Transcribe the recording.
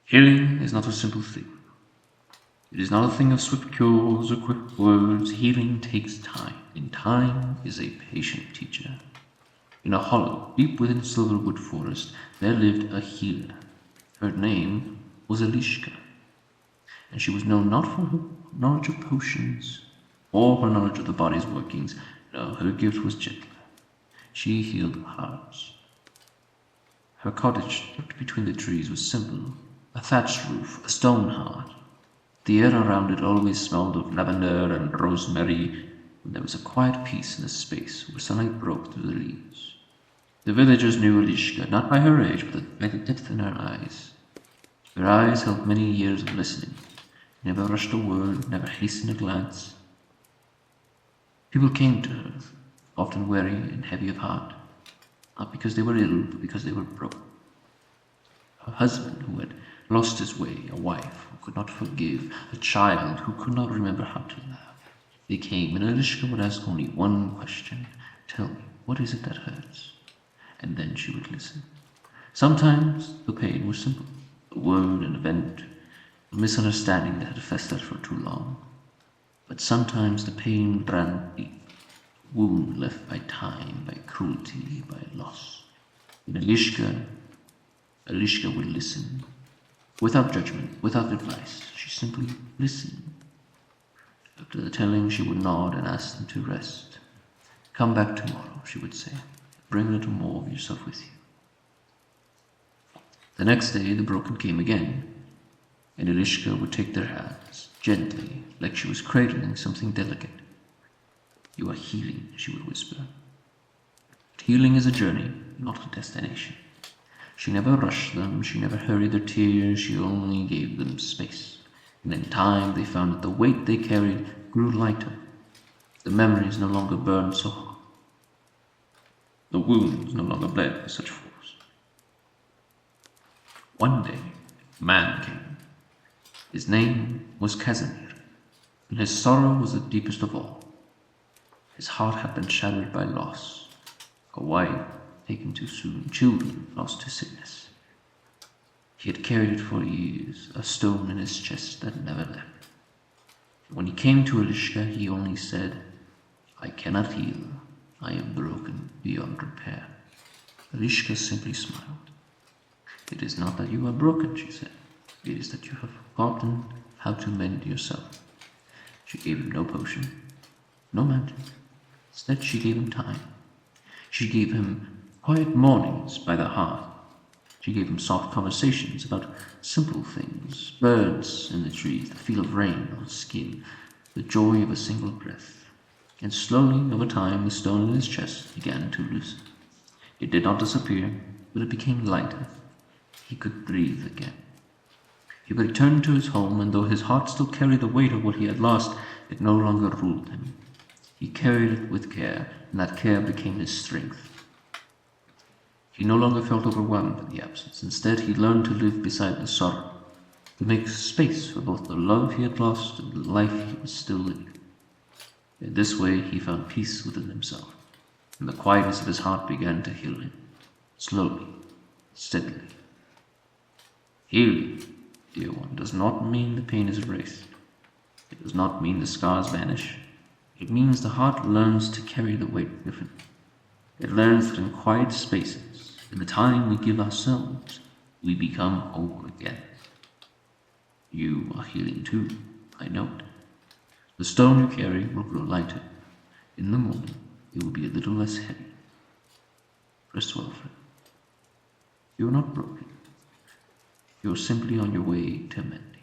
Healing is not a simple thing. It is not a thing of swift cures or quick words. Healing takes time, and time is a patient teacher. In a hollow, deep within Silverwood Forest, there lived a healer. Her name was Elishka, and she was known not for her knowledge of potions or her knowledge of the body's workings. No, her gift was gentler. She healed hearts. Her cottage, tucked between the trees, was simple. A thatched roof, a stone hearth. The air around it always smelled of lavender and rosemary, and there was a quiet peace in the space where sunlight broke through the leaves. The villagers knew Elishka, not by her age, but by the depth in her eyes. Her eyes held many years of listening. Never rushed a word, never hastened a glance. People came to her, often weary and heavy of heart, not because they were ill, but because they were broken. Her husband, who had lost his way, a wife who could not forgive, a child who could not remember how to laugh. They came, and Elishka would ask only one question: "Tell me, what is it that hurts?" And then she would listen. Sometimes the pain was simple, a word, an event, a misunderstanding that had festered for too long. But sometimes the pain ran deep, a wound left by time, by cruelty, by loss. And Elishka would listen. Without judgment, without advice, she simply listened. After the telling, she would nod and ask them to rest. "Come back tomorrow," she would say. "Bring a little more of yourself with you." The next day, the broken came again, and Elishka would take their hands, gently, like she was cradling something delicate. "You are healing," she would whisper. But healing is a journey, not a destination. She never rushed them, she never hurried their tears, she only gave them space. And in time they found that the weight they carried grew lighter. The memories no longer burned so hot. The wounds no longer bled with such force. One day, a man came. His name was Casimir, and his sorrow was the deepest of all. His heart had been shattered by loss. A wife taken too soon, children lost to sickness. He had carried it for years, a stone in his chest that never left. When he came to Elishka, he only said, "I cannot heal. I am broken beyond repair." Elishka simply smiled. "It is not that you are broken," she said. "It is that you have forgotten how to mend yourself." She gave him no potion, no magic. Instead, she gave him time. She gave him quiet mornings by the hearth. She gave him soft conversations about simple things, birds in the trees, the feel of rain on his skin, the joy of a single breath. And slowly, over time, the stone in his chest began to loosen. It did not disappear, but it became lighter. He could breathe again. He returned to his home, and though his heart still carried the weight of what he had lost, it no longer ruled him. He carried it with care, and that care became his strength. He no longer felt overwhelmed by the absence. Instead, he learned to live beside the sorrow, to make space for both the love he had lost and the life he was still living. In this way, he found peace within himself, and the quietness of his heart began to heal him, slowly, steadily. Healing, dear one, does not mean the pain is erased. It does not mean the scars vanish. It means the heart learns to carry the weight differently. It learns that in quiet spaces, in the time we give ourselves, we become whole again. You are healing too, I know it. The stone you carry will grow lighter. In the morning, it will be a little less heavy. Rest well, friend. You are not broken. You are simply on your way to mend.